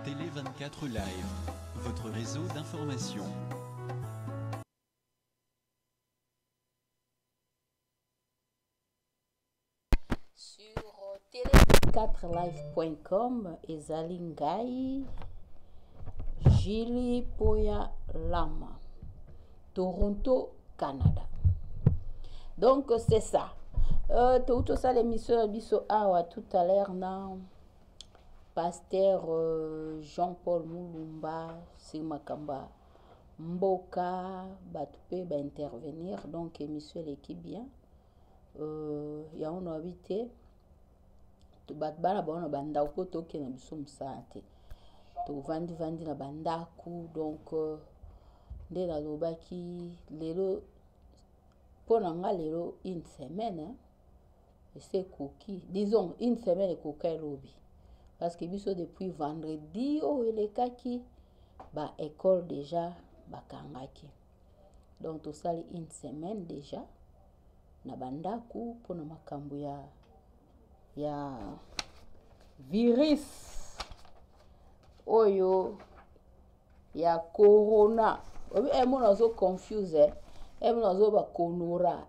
Télé 24 Live, votre réseau d'information. Sur télé24live.com, ezali ngai Jili Poya Lama, Toronto, Canada. Donc c'est ça. Tout ça l'émission biso awa tout à l'heure na pasteur Jean-Paul Moulumba Simakamba Mboka Batoupe va intervenir, donc émission l'équipe bien. Ya on habité bat bana bona banda ko toke na biso musate to vandi na bandaku, donc nde na lobaki lelo pona nga lelo une semaine, hein, et c'est coquille, disons une semaine et coquille lobby, parce que biso depuis vendredi le kaki ba école déjà bakangaki, donc to sali une semaine déjà na bandaku pona makambo ya virus oyo ya corona. Mona zo confuse mona zo ba konora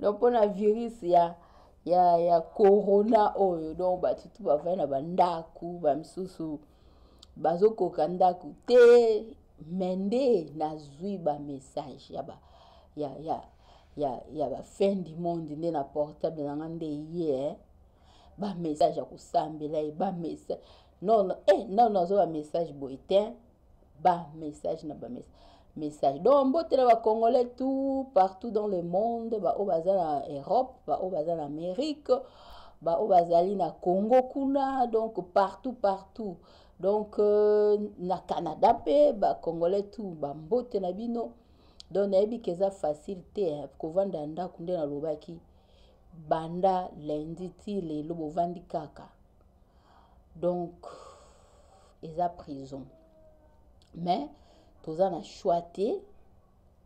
donc pona virus ya corona oyo, donc batutu bavai na bandaku bamisusu bazokoka ndaku te, mende nazwi ba message ya ba fin du monde nde na portable nanga nde ye ba message ya kusambela ba message non nazo ba message boite ba message na ba message, donc mbotela ba congolais tout partout dans le monde, ba o baza na Europe, ba o baza na Amérique, ba o bazali na Congo kuna, donc partout donc na Canada pe ba congolais tout ba mbote na bino. Donc nayebi keza facilité kovanda ndaku nde na lobaki banda lundi ti lelo bovandi kaka, donc eza prison, mais toza na choix te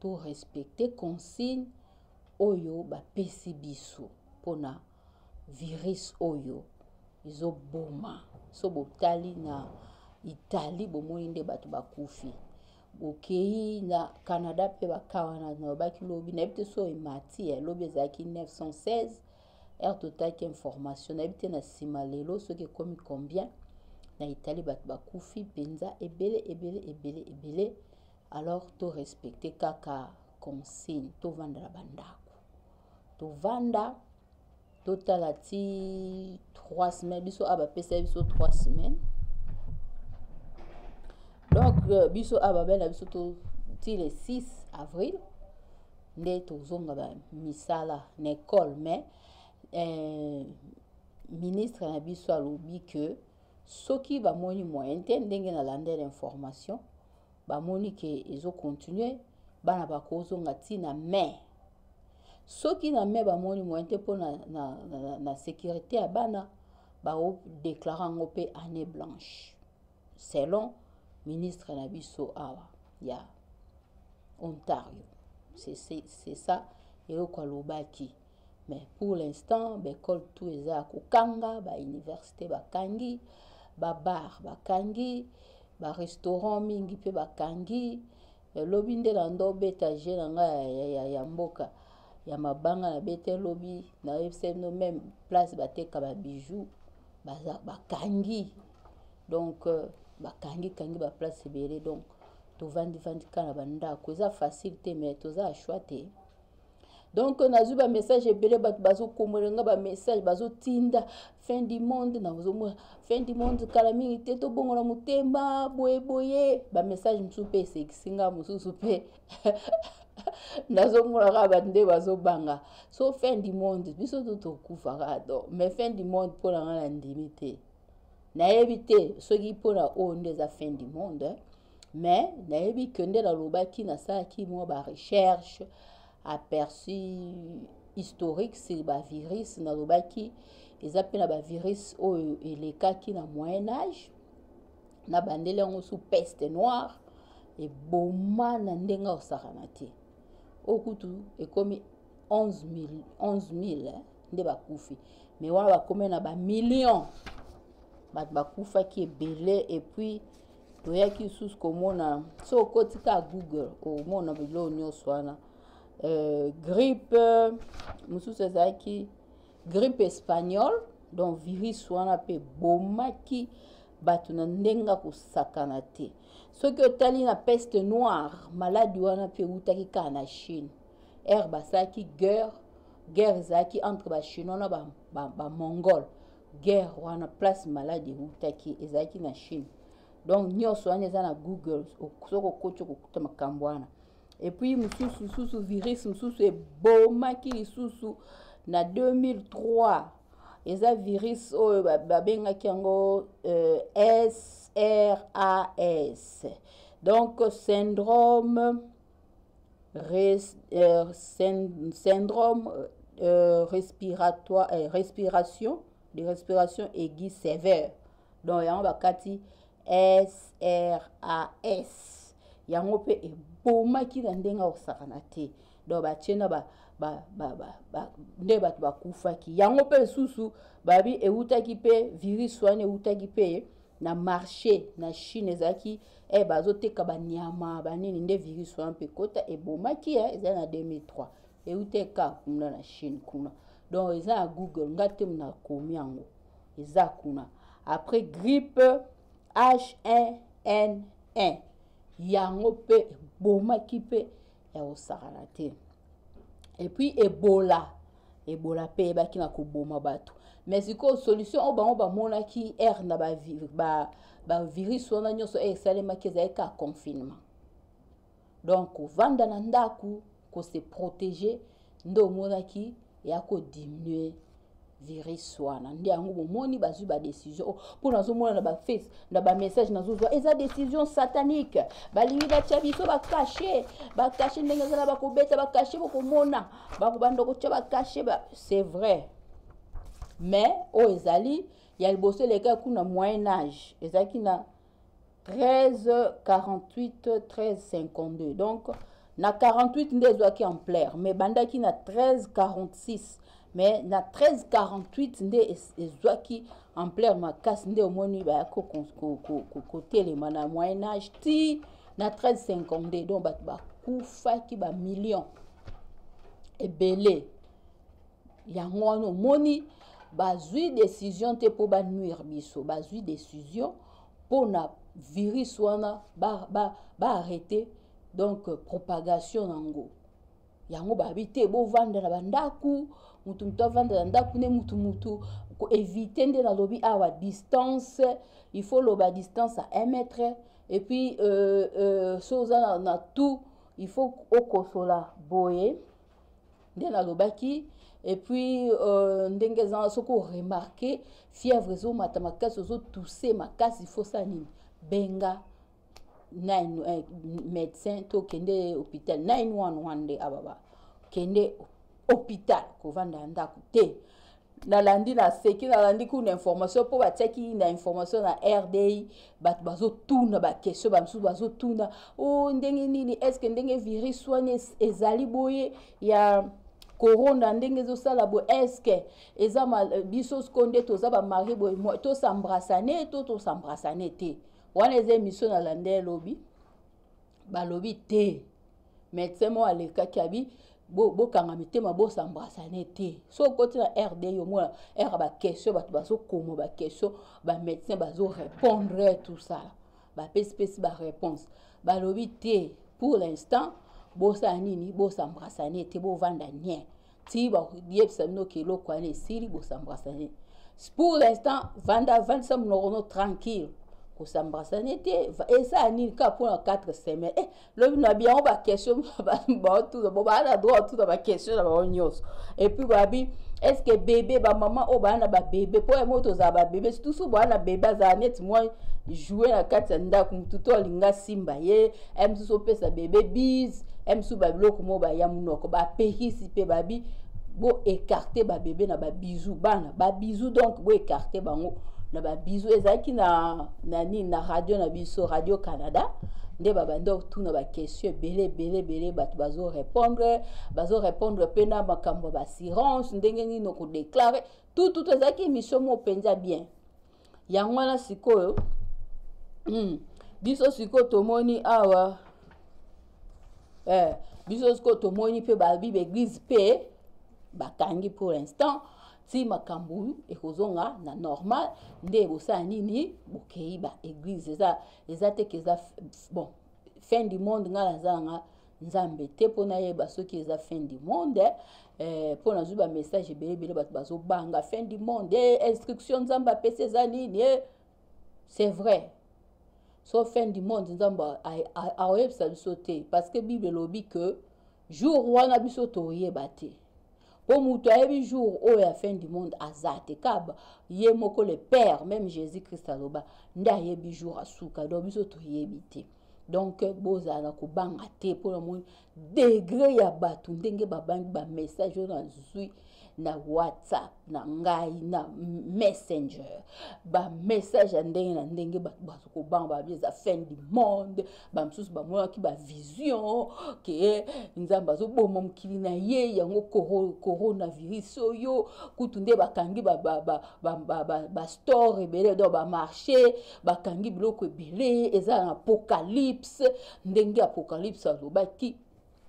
to respecter consigne oyo bapesi biso pona virus oyo ezoboma. So botali na Italie bomoni nde bato bakufi, bokei na Canada pe bakawana na baki lobi na bite so emati lobi ezaki 916 air total ki information na bite na sima lelo soki komi combien na Italie bato bakufi penza ebele. Alors to respecter kaka consigne, to vanda na bandaku, to vanda totala ti 3 semaines, biso aba pesa biso 3 semaines. Donc biso aba bena biso to ti le 6 avril nde tozonga ba misala na école, mais ministre na biso alobi que soki bamoni moyen te ndenge na lande l'information bamoni ke ezo continuer bana bakozonga ti na mai, soki na mai bamoni moyen te po na sécurité ya bana bao déclarer yango pe année blanche selon ministre na biso awa ya Ontario. C'est ça eloko alobaki, mais pour l'instant l'école tout eza kokanga, ba université bakangi, ba bar bakangi, ba restaurant mingi pe bakangi. Lobi nde na ndo beta je na nga ya mboka ya mabanga na bete lobi na no même place bateka ba bijoux bakangi, donc bakangi ba place ebele, donc to vandi kana banda ko eza facilité, mais toza choix te. Donc nazu ba message ebele bato bazo komolenga ba message bazo tinda fin du monde na zo fin du monde kala mingi te to bongola mutema boye ba message msupe sekisinga mususu pe nazo mura ba nde bazo banga, so fin du monde biso to kufa rado, mais fin du monde pour la ndimité na éviter soki pona o nde za fin du monde, mais na yebi kende la lobaki na saki mo ba recherche aperçu historique sur ba virus na lobaki eza pe na ba virus oyo elekaki na moyen âge na bandele yango sous peste noire et boma na ndenga osakana te okutu ekomi 11 000 nde bakufi, mais wana bakome na ba million bato bakufaki ebele. Et puis toyaki lisusu komona so okotika Google omona biloko nyonso wana. Grippe mosusu ezalaki grippe espagnole, donc virus wana mpe bomaki bato na ndenge kosakana te. Soki otali na peste noire, maladi wana mpe eutaki kaka na Chine. Basalaki guerre ezalaki entre bachinois na bamongole. Guerre wana place maladi eutaki ezalaki na Chine. Donc nyonso wana eza na Google soki okoti okokuta makambo wana. Et puis mosusu virus mosusu ebomaki lisusu na 2003. Eza virus oyo babengaki yango SRAS. Donc syndrome respiration aiguë sévère. Donc yango bakati SRAS. Yango pe ebomaki na ndenge osakana te. Donc batiena nde bato bakufaki. Yango pe lisusu babi eutaki pe virus wana eutaki pe na marché na Chine ezaki bazoteka banyama banini nde virus wana pe kota ebomaki eza na 2003 euteka kuna na Chine kuna. Donc eza na Google ngate mna komi yango eza kuna. Après grippe H1N1 yango pe ebomaki pe ya osakana te. Et puis Ebola pe ebaki na koboma bato. Mais siko solution o bango bamonaki na ba virus wana nyonso esalemaki ezalaki ka confinement. Donc kovanda na ndaku ko se protéger nde omonaki ya ko diminuer virus wana. Nde yango bomoni bazwi ba décision pour nazomona na ba face na ba message nazozwa eza décision satanique. Balingi batia biso bakache ndenge ezala bakobeta bakache bokomona bakobanda kotia bakache c'est vrai. Mais ezali ya liboso leka kuna moyen âge ezaki na 1348 1352. Donc na 48 nde ezwaki ampleur mais bandaki na 1346. Mais na 1348 nde ezwaki ampleur makasi nde omoni bayako kotelema na moyen âge ti na 1352. Donc bato bakufaki ba million ebele. Yango wana omoni bazwi décision te po banuire biso, bazwi décision po na virus wana arrêter donc propagation nango. Yango babite bo vanda na bandaku mutu avanda na ndaku ne mutu ko éviter nde na lobi awa distance, il faut loba distance à 1 mètre. Et puis soza na tout il faut okosola boye nde na lobaki. Et puis ndenge za soko remarquer fièvre zo mata makasi zo tousser makasi, il faut ça nini benga médecin to kende hôpital 911 nde ababa kende hôpital ko vanda ndaku te. Nalandi na seki nalandi kuna information po batiaki na information na RDI bat bazo tuna ba question bamsu bazo tuna ndenge nini est-ce que ndenge virus wana ezali boye ya corona ndenge zo sala bo est-ce que eza biso skonde toza ba mari boye to s'embrassaner to s'embrassaner te. Wana eza émission na lande lobby balobi te médecin mo aleka kabi bo kanga mitema bo s'embrassaner te. So côté na RDI yo mo ba question bazo komo ba question ba médecin bazo répondre tout ça ba espèce ba réponse balobi te pour l'instant bo sa nini bo s'embrassaner te bo vanda nien ti ba yebsa no kilo kwa ne siri bo s'embrassaner pour l'instant vanda sa mnono tranquille ko s'embrassaner te et ça ni ka pour 4 semaines le na bien ba question ba tout ba na droit tout ba question ba nyos. Et puis babi est-ce que bébé ba maman o ba na ba bébé po moto za ba bébé tout so ba na bébé za net moi jouer na kati ndaku mututo linga simba ye so pesa bébé bis so ba biloko mo ba ya munoko ba pehisi pe babi bo écarter ba bébé na ba bisou bana ba bisou, donc bo écarter bango na ba bisou ezaki na radio na biso Radio Canada nde babando tout na ba question belé bato bazo répondre pe na makambo ba assurance ndenge nini ko déclarer tout ezaki émission mo penza bien. yango wana sikoyo biso sikoyo tomoni awa biso sikoyo tomoni mpe babi baeglise mpe bakangi pour l'instant ti makambo ekozonga na normal nde bosala nini bokei baeglise eza te ke eza bon fin du monde nga naza nga nzambe te mpo nayeba soki eza fin du monde mpo nazwi bamessage ebele bato bazobanga fin du monde instruction nzambe apesi eza nini c'est vrai so fin du monde nzambe aoyebisa biso te parce que bible elobi ke jour wana biso toyeba te mpo moto ayebi jour oyo ya fin du monde aza te kaba ye moko le père même jésus christ aloba nde ayebi jour asuka donc biso toyebi te donc bozala na kobanga te mpo na moni degré ya bato ndenge babangi bamessage oyo nazwi na whatsapp na ngai na messenger bamessage ya ndenge na ndenge bato bazokobanga babi eza fin du monde bamosusu bamonaki bavision ke nzambe azoboma mokili na ye yango coronavirus oyo kutu nde bakangi bastore ebele donc bamarché bakangi biloko ebele eza na apocalypse ndenge apocalypse alobaki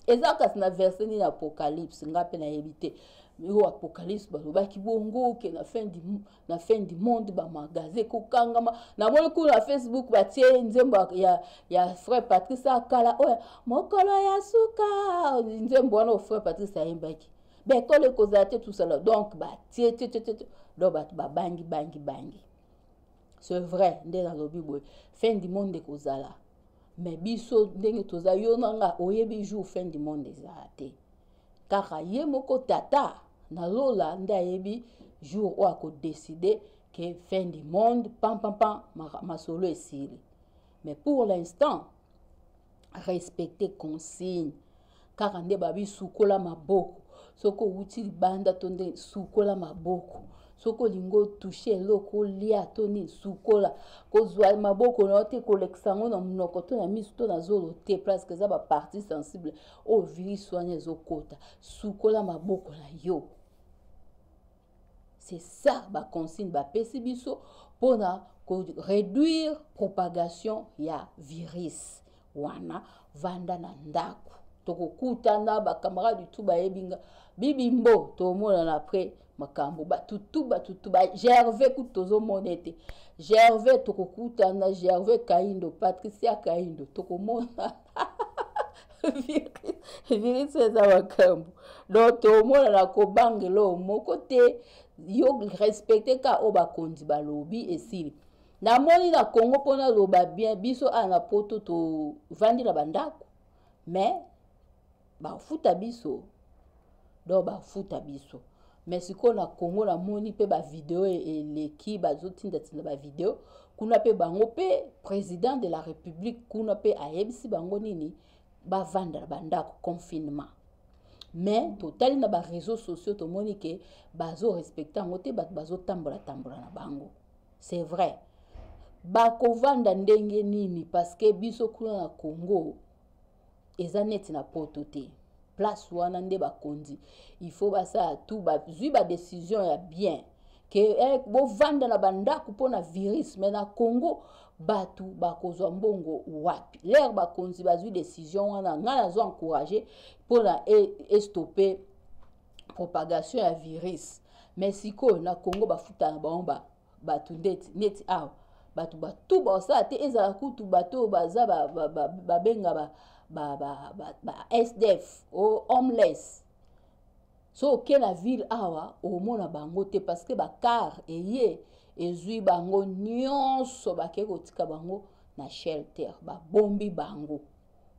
eza kasi na verse nini apocalypse nga mpe nayebi te yo apocalypse balobaki bongo ke na fin du monde bamagasin kokangama namoni kuna na facebook batie nzembo ya frère patrice akala oyo mokolo ya suka nzembo wana o frère patrice ayembaki bekolo ekozala te tusala donc batie donc bato babangi c'est vrai nde nalobi boye fin du monde ekozala mais biso ndenge toza yo nanga oyebi jour fin du monde ezala te kaka ye moko tata na lola nde ayebi jour oyo akodeside ke fin du monde pam masolo esili mais pour l'instant respecter consigne kaka nde babi sukola maboko soko outi libanda to nde sukola maboko soko olingo touche eloko olia to nini sukola kozwa maboko na yo te kolekisa yango na monoko to na miso to na zolo te presque eza bapartie sensible oyo virus wana ezokota sukola maboko na yo. C'est ça baconsigne bapesi biso mpona réduire propagation ya virus wana vanda na ndako tokokutana bakamarade tu bayebinga bibimbo tomonana après makambo batutu Gervais kutu tozomona ete Gervais tokokutana Gervais Kaindo Patricia Kaindo tokomona virus eza makambo donc tomonana kobangelo moko te yo respecte ka o bakonzi balobi esili namoni na Congo mpona loba bien biso ana poto tovandi na bandako mais bafuta biso donc bafuta biso mais sikoyo na Congo namoni mpe bavideo eleki bazotindatinda bavideo kuna mpe bango mpe président de la république kuna mpe ayebisi bango nini bavanda na bandako confinement mais totali na baréseaux sociaux tomoni ke bazorespecte yango te bato bazotambola na bango c'est vrai bakovanda ndenge nini parce que biso kuna na Congo eza neti na poto te place wana nde bakonzi il faut basala tout bazwi badécision ya bien ke bovanda na bandako mpona virus mais na Congo bato bakozwa mbongo wapi l'air bakonzi bazwi décision wana nga nazo encourager mpona estopper propagation ya virus mais sikoyo na Congo bafuta na bango bato neti awa bato batu basala te ezala kutu bato baza babenga SDF o homeless so oke na ville awa omona bango te parce que bakar eye ezwi bango nyonso bakei kotika bango na shelter babombi bango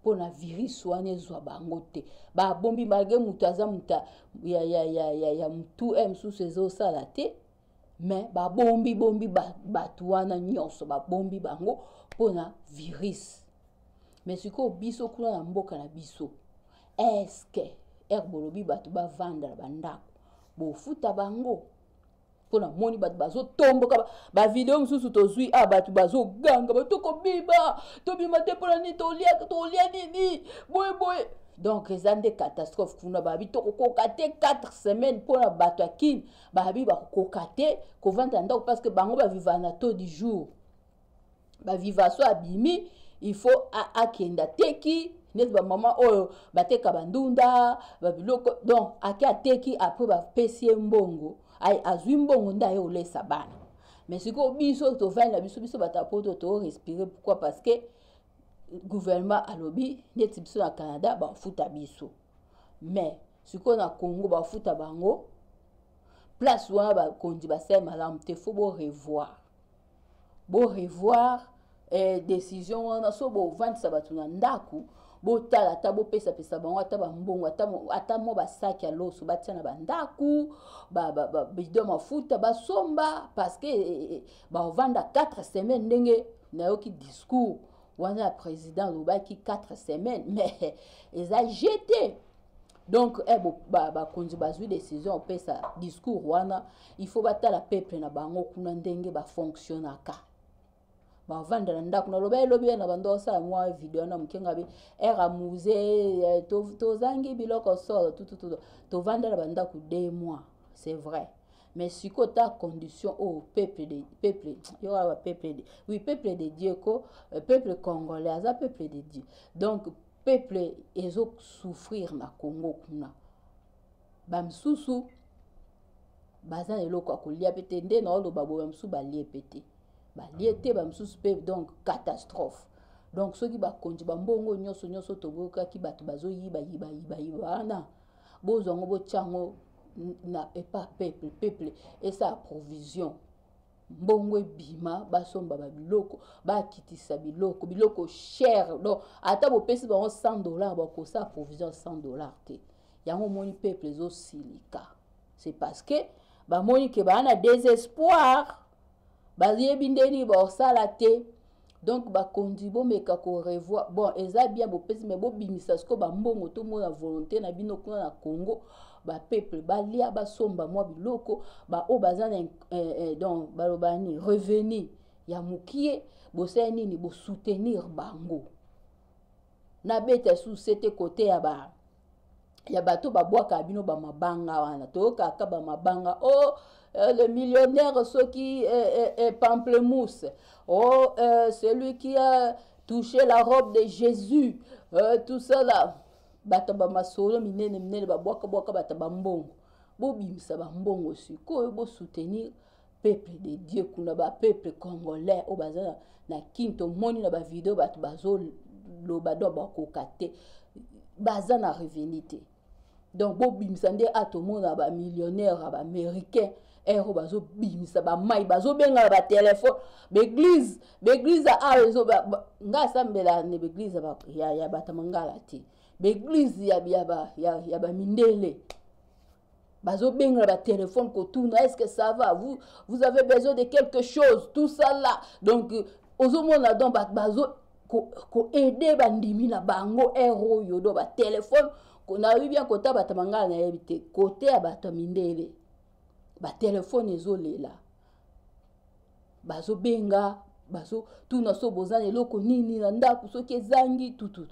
mpona virus wana ezwa bango te babombi malgré moto aza muta ya mutu mosusu ezosala te mais babombi bato wana nyonso babombi bango mpona virus mais sikoyo biso kuna na mboka na biso eske bolobi bato bavanda na bandako bofuta bango pour la moni bat bazo tombo ba vidéo mususu tozui bat bazo ganga ba to ko biba to bima te pour ni to lia nini boy. Donc les des catastrophes kuna ba bi to ko kate 4 semaines pour la bato akine ba bi ba ko kate ko vendre ndako parce que bango ba vivana taux du jour ba vivaso abimi il faut akenda teki net ba maman oyo bateka bandunda ba biloko donc ateki après ba pesie mbongo ay azwi mbongo nda yo lesa bana mais siko biso to vana biso batapoto to respirer pourquoi parce que gouvernement alobi net biso na Canada ba futa biso mais siko na Congo ba futa bango place wana ba kondi ba sel malam te faut revoir décision wana so bo vantisa batu na ndaku bo tala ta bo pesa bango ata ba mbongo ata mo ba saki ya loso batia na bandaku bidon mafuta ba somba parce que ba vanda 4 semaines ndenge na yoki discours wana président lobaki 4 semaines mais ils a jeté donc konzi bazwi décision pesa discours wana il faut batala peuple na bango kuna ndenge ba fonctionnaka ba vanda na ndako na lobi na bando sa mwa video na mkenga bi era musée to zangi biloko solo tout to vanda na bandako 2 mois c'est vrai mais si kota condition au peuple yo wa peuple de Dieu ko peuple congolais aza peuple de Dieu donc peuple ezo souffrir na Congo kuna bamsusu bazana eloko akolia pete nde na olo babo bamsu balie pete baliete bamsusu pe donc catastrophe donc ceux qui bakonji bambongo nyonso toboka ki bato bazo yiba wana bozongo bo chango na pas peuple et sa provision mbongo bima basomba biloko bakitisa biloko cher donc ata bo pesi ba $100 ba sa provision $100 te yango moni peuple zo silika c'est parce que ba moni ke ba na désespoir bayebi ndeni ba osala te donc bakondi bomeka ko revoir bon eza bien bo pesi mais bo bimisa sko ba mbongo to mona volonté na bino kuna na Congo ba peuple balia basomba mwa biloko ba o bazana donc balobani revenu ya mukie bosaya nini bo soutenir bango na beta société côté ya bato babwaka bino ba mabanga wana to kaka ba mabanga le millionnaire ceux qui pamplemousse celui qui a touché la robe de Jésus tout ça là bata ba masolo minene babwaka bata bambongo bo bimisa bambongo siko bo soutenir peuple de Dieu kuna ba peuple congolais o bazana na kinto moni na ba vidéo bato bazo loba do ba kokate bazana revenite donc bo bimisa nde atomona ba millionnaire ba américain ero bazo bimisa ba mai bazo benga ba téléphone l'église a rezo nga sambela ne l'église ba ya batamangala ti l'église ya ba mindele bazo benga ba téléphone ko tuna est-ce que ça va vous avez besoin de quelque chose tout ça là donc ozomona donc bazo ko aider bandimi na bango ero yodo ba téléphone ko na bien kota batamangala na yebite côté ya batamindele ba téléphone ezolela bazo benga bazo tuna so bozana eloko nini na ndako soki ezangi tout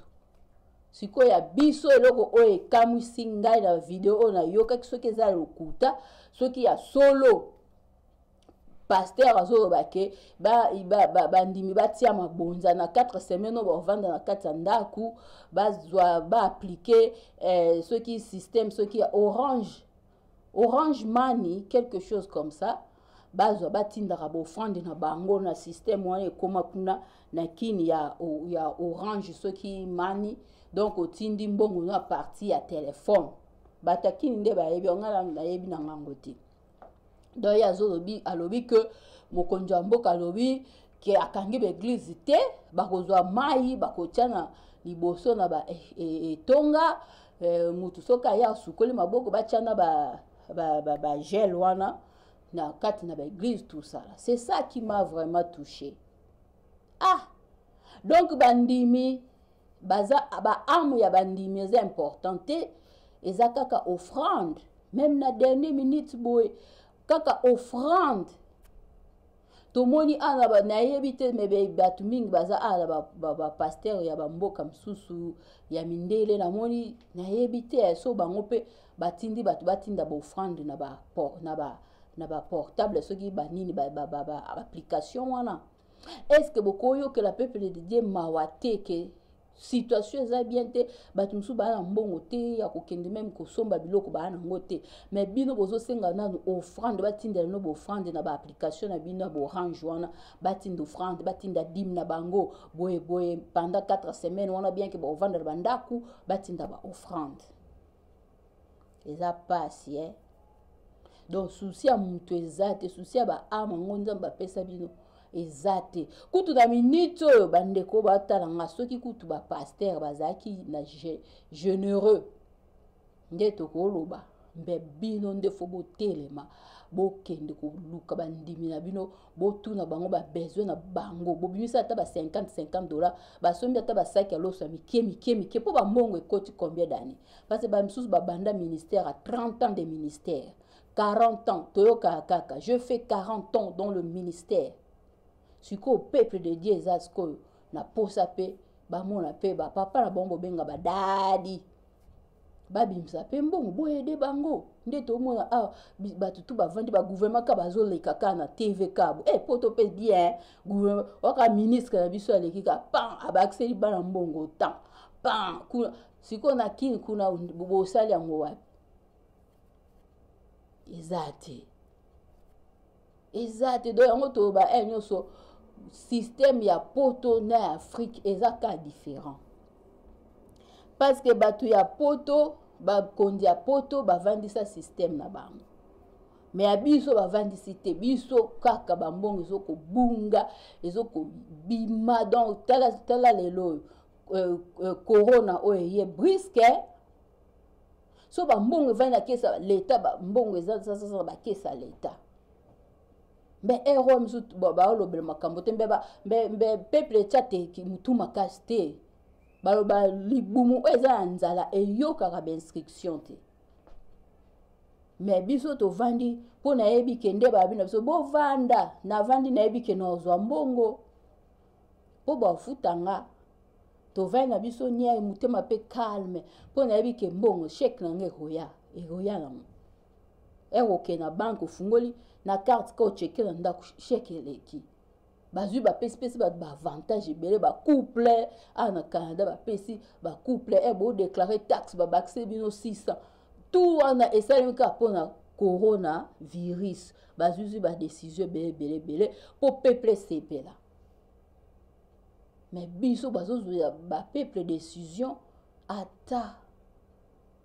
siko ya biso eloko oyo ekamwisi ngai na video oyo nayokaki soki eza lokuta soki ya solo pasteur azoloba ke bandimi batia mabonza na 4 semaines oyo bavanda na kati ya ndako bazwa baaplike soki système soki ya Orange Money, quelque chose comme ça, bazwa batindaka bofrande na bango na système wana ekoma kuna na kini ya Orange soki Money donc otindi mbongo na partie ya téléphone batakini nde bayebi ngala na yebi na ngango te donc ya zolobi alobi que mokonzi wa mboka alobi ke akangi ba église te bakozwa mai bakotiana liboso na ba etonga mutu soka ya sukoli maboko batiana ba gel wana na kati na ba église tout ça là. C'est ça qui m'a vraiment touché. Donc bandimi baza ba amu ya bandimi c'est important te ezakaka offrande même na dernière minute boy kaka offrande tomoni ana ba nayebi te me batu mingi baza ala ba pasteur ya bamboka msusu ya mindele namoni nayebi te so bango pe batindi batu batinda ba offrande na ba portable soki banini ba application wana. Est-ce que bokoyo que la peuple de Dieu mawate que situation eza bien te batu msu bana mbongo te ya kokende même kosomba biloko bana ngote mais bino bozo senga nanu offrande batinda no bo offrande na ba application na bino bo orange wana batinda offrande batinda dim na bango boye pendant 4 semaines wana bien que bo vendre bandaku batinda ba offrande eza pasi donc souci ya mutu ezate souci ya ba ama ngonza ba pesa bino ezate kutu na minute oyo bandeko batala nga soki kutu ba pasteur bazaki na généreux nde tokoloba mbe bino nde fo botelema bokende koluka bandimi na bino botuna bango ba besoin na bango bobimisa ata ba $50 basombi ata ba sac ya loso mike po ba mbongo ekoti combien d'années parce que ba misusu ba banda ministère à 30 ans de ministère 40 ans toyoka kaka je fais 40 ans dans le ministère. Siko peuple de Dieu ezasko na posa pe ba mona pe ba papa na bongo benga ba dadi babimisa pe mbongo boyede bango nde to mona batu tu bavandi ba gouvernement ka bazoleka ka na TV kabo poto pe bien gouvernement waka ministre na biso aleki ka pan abakseli bana mbongo temps pan kuna siko na kini kuna bosali yango wapi ezate do yango to ba nyoso système ya poto na Afrique eza ka différent parce que batu ya poto ba kondi ya poto bavandisa système na bango mais abiso bavandisi te biso kaka bambongo ezoko bunga ezoko bima donc tala lelo corona oye brisque so bambongo vana kesa l'état bambongo eza sasa ba kesa l'état. Mais héros msu ba olobela makambo te mbe peuple chate ki mutuma kaste baloba libumu eza nzala eyoka ka inscription te mais biso to vandi pona yebi kende ba bina biso bo vanda na vandi na yebi ke no zwa mbongo po ba futanga to vanda biso nya mutema pe calme pona yebi ke mbongo chèque na ngeroya na eroke na banque fungoli na carte ko checker na ndako chèque eleki bazui ba pesi ba avantage ebele ba couple na Canada ba pesi ba couple bo déclarer taxe ba bakse bino 600 tout wana esali ka pona corona virus bazui ba décision belé po peuple sepela mais biso bazozuya ba peuple décision ata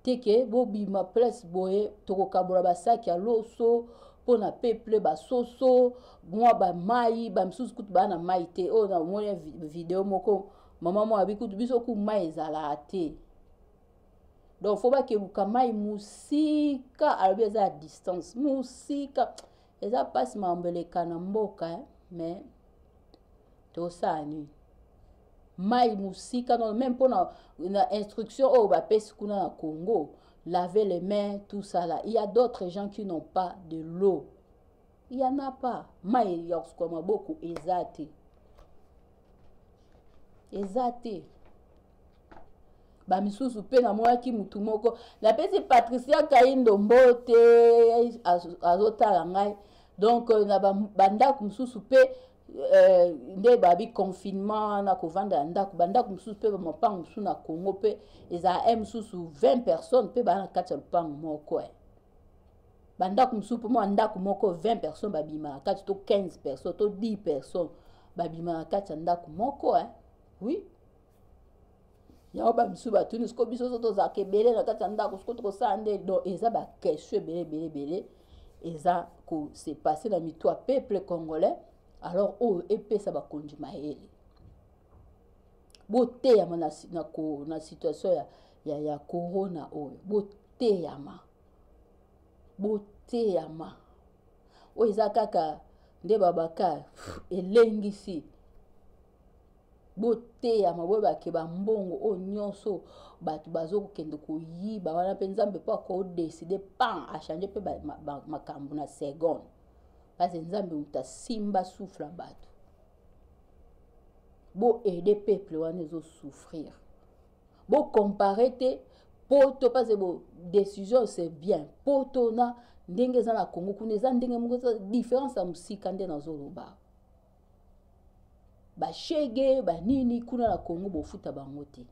teke bobima place boye tokokabola basaki ya loso pona peuple basoso mwa ba mai ba msusu kutu bana mai te na mona video moko mama mo abikutu biso ku mai ezala te donc faut ba ke luka mai musika alobi eza distance musika eza passe mambeleka na mboka mais to sani mai musika non même pour na instruction ba pesi kuna na Congo laver les mains tout ça là il y a d'autres gens qui n'ont pas de l'eau il y en a pas mai ya kusukwa beaucoup ezate ba misusu pe na moyaki mutu moko la pesi Patricia Kaindo Mbote azotala ngai donc na bandako misusu pe nde babi confinement na kovanda ndako bandako msusu pe mapango msusu na Congo pe eza msusu 20 personnes pe bana kati ya lupango moko bandako msusu pe mo ndako moko 20 personnes babima kati to 15 personnes to 10 personnes babima kati ya ndako moko oui ya ba msusu batuni sko biso to za kebele na kati ya ndako sko to sande do eza ba question bele eza ko se passer na mitwa peuple congolais. Alors epesa bakonji mahele boteyama na situation ya corona oyo boteyama oyo eza kaka nde babaka elengisi boteya maboyeba ke bambongo oyo nyonso bato bazokokende koyiba wana mpe nzambe mpo akodeside pan achange mpe makambo na seconde parce nzambe moto asimba souffle ya bato boaide peuple wana ezosouffrir bocompare te poto parce bo décision c'est bien poto na ndenge eza na Congo kuna eza ndenge moko eza différence ya mosika nde nazoloba bashege banini kuna na Congo bofuta bango te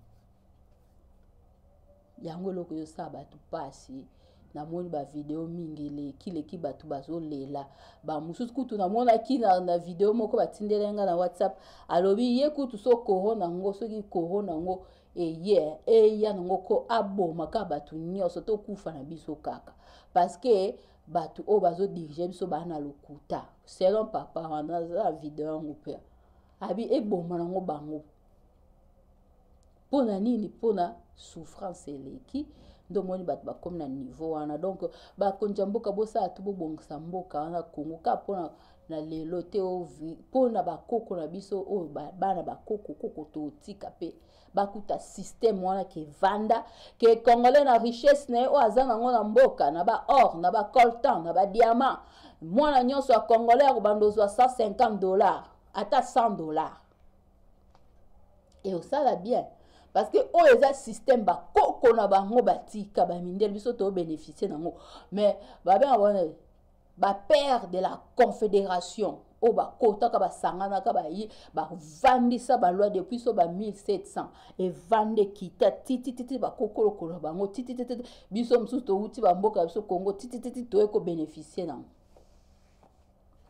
yango eloko ezosala bato pasi namoni bavideo mingi leki bato bazolela bamosusu kutu namonaki na video moko batindelenga na WhatsApp alobi ye kutu so corona ngo soki corona ngo eya nango ko aboma ka bato nyonso tokufa na biso kaka parce que bato oyo bazodirige biso bana lokuta selon papa wana za video yango mpe abi eboma nango bango pona nini pona souffrance eleki ndomoni bato bakomi na niveau wana donc bakonja mboka bosala tu bobongisa mboka wana Congo ka pona na lelo te pona bakoko na biso oyo bana bakoko koko totika pe bakuta système wana ke vanda ke congolais na richesse na oyo aza nango na mboka na ba or na ba coltan na ba diamant mwana nyonso ya congolais kobandozwa $150 ata $100 et osala bien parce que oyo eza système bakoko na bango batika bamindele biso to bénéficier nango mais babenga bona père de la confédération oyo bakotaka basanganaka bayi bavandisa baloi depuis so 1700 evande kita titititi bakokolokolo bango titititi biso mosusu touti bamboka biso Congo titititi toye kobénéficier nango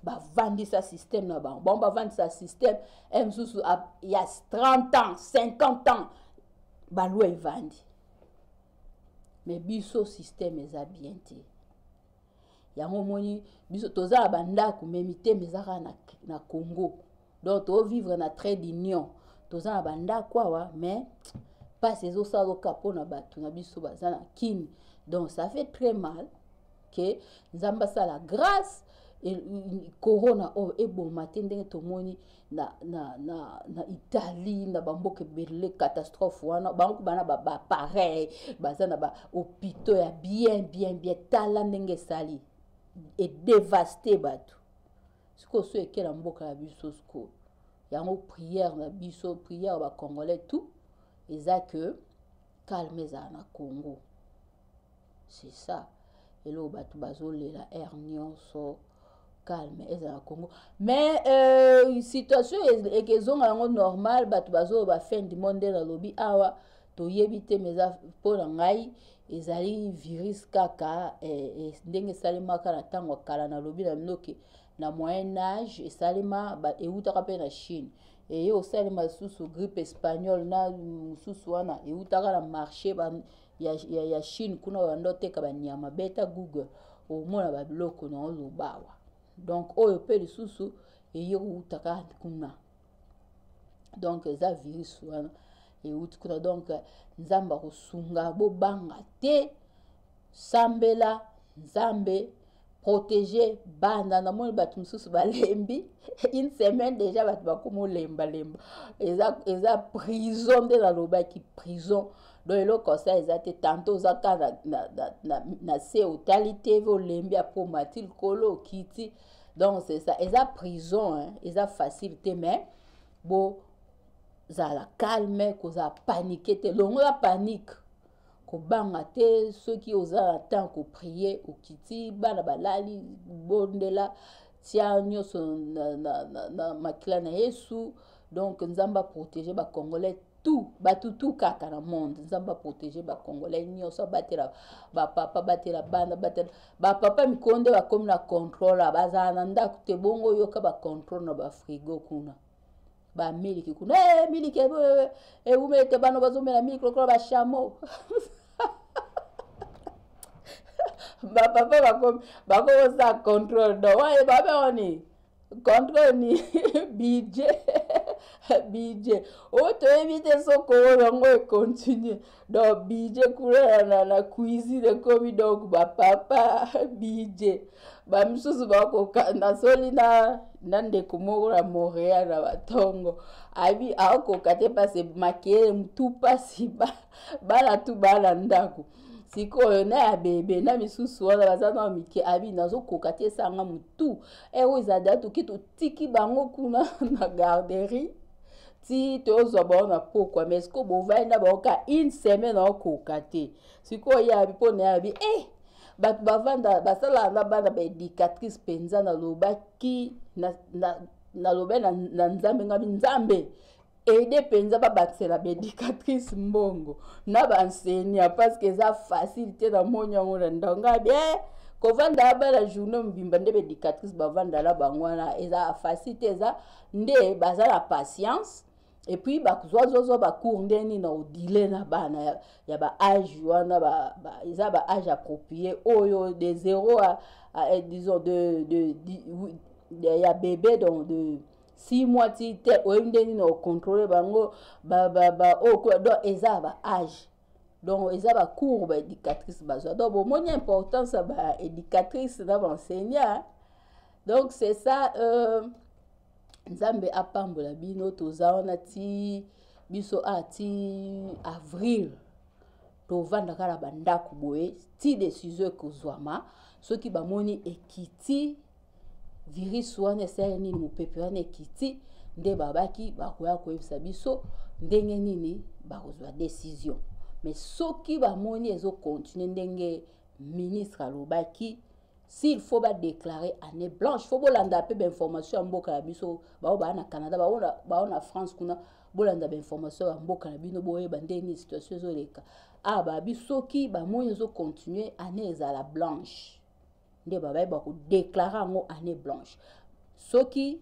bavandisa système na bango bango bavandisa système mosusu ya 30 ans 50 ans balwa evandi mais biso système eza bien te yango moni biso toza na bandako mais mitema ezaka na Congo donc to vivre na trait d'union toza na bandako awa mais passe ezosala kapo na bato na biso baza na kini donc ça fait très mal que nzamba sala grâce corona oyo eboma te ndenge tomoni na Italie na bamboka ebele catastrophe wana bango bana pareil baza na bahôpitaux ya bien tala ndenge esali edévasté bato sikoyo so ekela mboka ya biso sikoyo yango prière na biso prière bacongolais tout eza que calme ezala na Congo c'est ça eloko bato bazolela air nyonso calme ezala na Congo mais situation ekezonga yango normal bato bazoba fin du monde na lobi awa toyebi te meza mpona ngai ezali virus kaka ndenge esalemaka na ntango kala na lobi na minoke na moyen âge esalema eutaka mpe na Chine eye osalema lisusu grippe espagnole na mosusu wana eutaka na marché ya Chine kuna bando teka banyama beta Google omona babiloko na olobawa donc oyo pe lisusu eye utaka kuna donc eza virus wana euti kuna donc nzamba kosunga bobanga te sambela nzambe protéger banda na moni bato mosusu balembi une semaine déjà bato bakomo lemba eza prison nde nalobaki prison donc eloko sa eza te tantôt oza ka na se otali tv olembi apoma ti likolo okiti donc c'est ça eza prison hein, eza facile te mais bo zala calme kozala panique te longo la panique kobanga te soki ozala temps ko prier okiti bana balali bondela tia nyonso na makila na Yesu donc nzamba protéger ba congolais tout batu tout kaka na monde nzamba protéger ba congolais nyonso batela ba papa batela bana batela ba papa mikonde ba comme na contrôle bazala na ndako te bongo yoka ba contrôle na ba frigo kuna ba miliki kuna miliki umete bano bazomela miliki lokola ba chameau ba papa bakosa contrôle do waye babe oni Contre ni budget. Budget. Auto éviter son corona continue. Donc budget couleur na cuisine comme donc papa budget. Ba misusu bako na soli na nande kumoko na Montréal na batongo. Abi ako kate passe maquiller tout pasi bala tu bala ndako. Sikoyo na ya bebe na misusu wana baza na mike abi nazokoka te esanga mutu ewe ezada toki tiki bango kuna na garderie ti tozwa bango na pokwa mais siko bovai na baoka une semaine okoka te sikoyo yabi mpona yabi bato bavanda basala na bana baéducatrice mpenza nalobaki nalobai na nzambe ngabi nzambe aide penza babakisela baéducatrice mbongo na baenseignant parce que eza facilité na moni yango na ndanga bien kovanda bana journée mbimba nde baéducatrice bavanda la bango wana eza facilité eza nde baza na patience et puis bazwazwazwa bacours ndeni na odile na bana ya baage wana eza baage approprié oyo de 0 à disons ya bébé donc de 6 mois ti oyendeni na contrôler bango donc eza ba âge donc eza ba cours ba éducatrice bazwa donc bomoni importance ba éducatrice na ba enseignant donc c'est ça nzambe apambola bino toza wana ti biso ti avril tovanda kala bandako boye ti décision ekozwama soki bamoni ekiti virus wana esali nini mopepe wana ekiti nde babaki bakoya koyebisa biso ndenge nini bakozwa décision mais soki bamoni ezokontinue ndenge ministre alobaki s'il faut déclarer année blanche faut bolanda pe bainformation ya mboka na biso bao baa na Canada bao na France kuna bolanda bainformation ya mboka na bino boyeba ndenge situation ezoleka babi soki bamoni ezokontinue année ezala blanche nde babai bakodéclare yango année blanche soki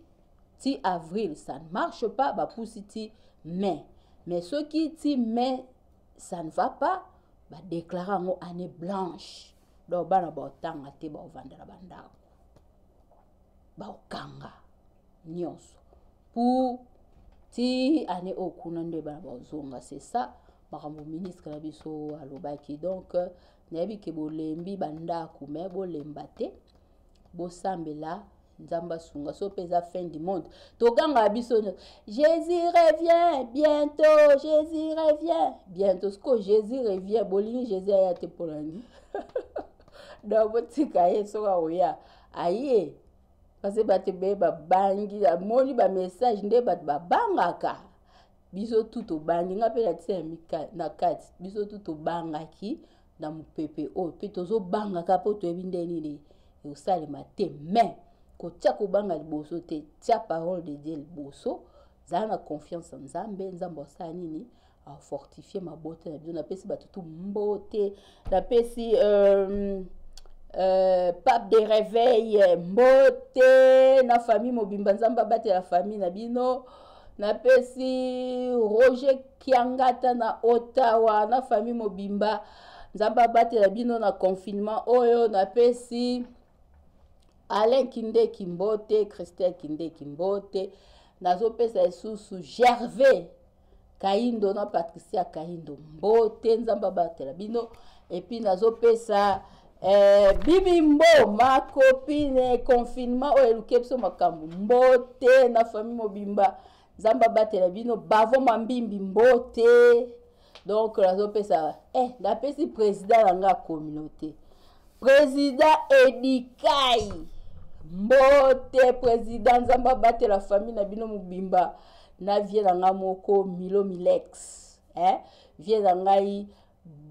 ti avril ça ne marche pas bapusi ti mai mais soki ti mai ça ne va pas badéclare yango année blanche donc bana baotanga te baovandela bandako baokanga nyonso pour ti année okuna nde bana baozonga c'est ça makambo ministre na biso alobaki donc nayebi ke bolembi bandako me bolemba te bosambela nzamba sunga so peza fin du monde toganga biso Jésus revient bientôt Jésus revient bientôt ce que Jésus revient bolingi Jésus aya te polani donc botika ye soka oya aye parce que bato be babangi amoni ba message nde bato babangaka biso tout tobangi nga pe na tia na kati biso tout tobangaki na mopepe oyo mpe tozobangaka mpo toyebi nde nini eosalema te mais kotia kobanga liboso te tia parole de Dieu liboso zala na confiance en nzambe nzambe osala nini afortifie mabota na biso napesi bato tu mbote napesi pape de réveil mbote na famille mobimba nzambe abatela famille na bino napesi Roger Kiangata na Ottawa na famille mobimba nzamba abatela bino na confinement oyo napesi Alain Kinde Kimbote Christelle Kinde Kimbote nazopesa esusu Gervais Kaindo na Patricia Kaindo mbote nzamba abatela bino et puis nazopesa Bibimbo ma copine confinement oyo eluki biso makambo mbote na famille mobimba nzamba batela bino bavo mambimbi mbote donc nazopesa napesi président na nga communauté président Edikai mbote président nzamba batela famille na bino mobimba na vie na nga moko Milo Milex vie na ngai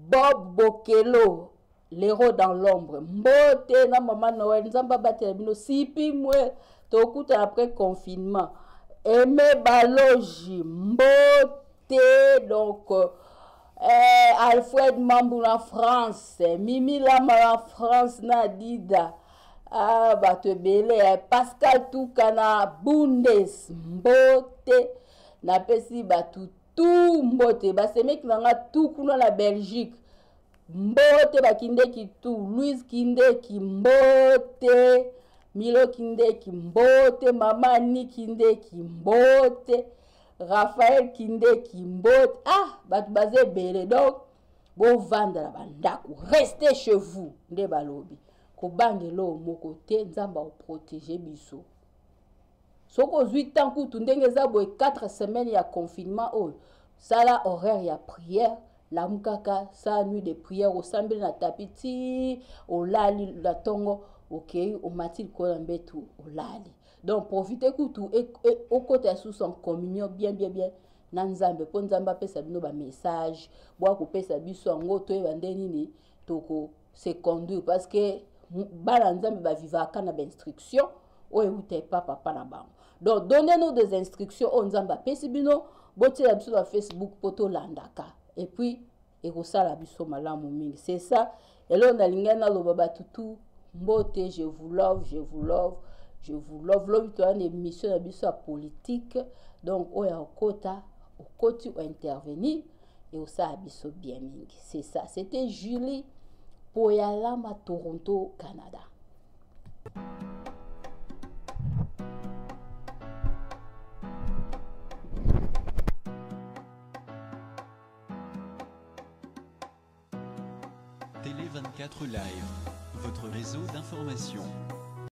Bob Bokelo l'héros dans l'ombre mbote na maman Noël nzamba batela bino sipi mwe tokuta après confinement Aimé Balogi mbote donc Alfred Mambou en France Mimi Lama en France Nadida bato ebele Pascal Toukana Bundes mbote napesi bato tu mbote basemeki nanga tu kuna na Belgique mbote bakindeki tu Louise Kindeki mbote Milo Kindeki mbote, Mama Ni Kindeki mbote, Raphaël Kindeki mbote. Ah, batu baze bele. Donc, bon vendre la bandako, restez chez vous. Nde balobi. Ko bangelo moko te nzamba o protéger biso. Soko 8 ans kutu ndenge za boy 4 semaines ya confinement oh. Sala horaire ya prière. La mukaka sa nuit de prière au sambile na tapiti au lali la tongo ok au matil ko mbetu au lali. Donc profitez kutu et au côté sous son communion bien na nzambe po nzamba pesa bino ba message bo ko pesa biso ngo to ebande nini toko se conduire parce que bala nzambe ba vivaka na ba instruction o euté papa na bango. Donc donnez-nous des instructions on nzamba pesa bino bote la biso na Facebook poto landaka. Et puis, et la biso malamu mingi. C'est ça. Et là, on a l'ingénieur le baba tutu. Mbote, je vous love, je vous love, je vous love. L'homme, tu as une émission de biso politique. Donc, on a au côté où intervenir. Et on a biso bien mingi. C'est ça. C'était Julie Poyalama, Toronto, Canada. Télé 24 Live, votre réseau d'information.